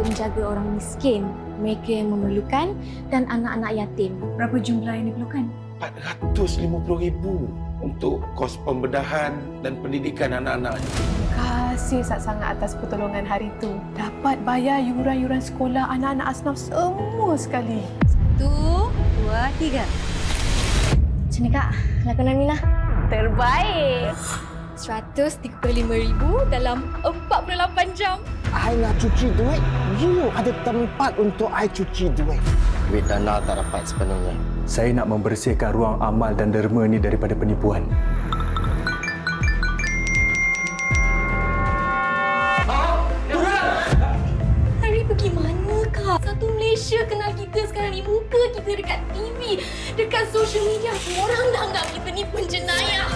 untuk menjaga orang miskin, mereka yang memerlukan dan anak-anak yatim. Berapa jumlah yang diperlukan? 450,000 untuk kos pembedahan dan pendidikan anak-anak. Kasih sangat atas pertolongan hari itu. Dapat bayar yuran-yuran sekolah anak-anak asnaf semua sekali. 1, 2, 3. Macam ni Kak, lakonan Mina. Terbaik! 135,000 dalam 48 jam. I nak cuci duit, you ada tempat untuk I cuci duit. Duit dana tak dapat sepenuhnya. Saya nak membersihkan ruang amal dan derma ni daripada penipuan. Hari pergi mana Kak? Satu Malaysia kenal kita sekarang ni. Muka kita dekat TV, dekat social media. Semua orang dah anggap kita ni penjenayah.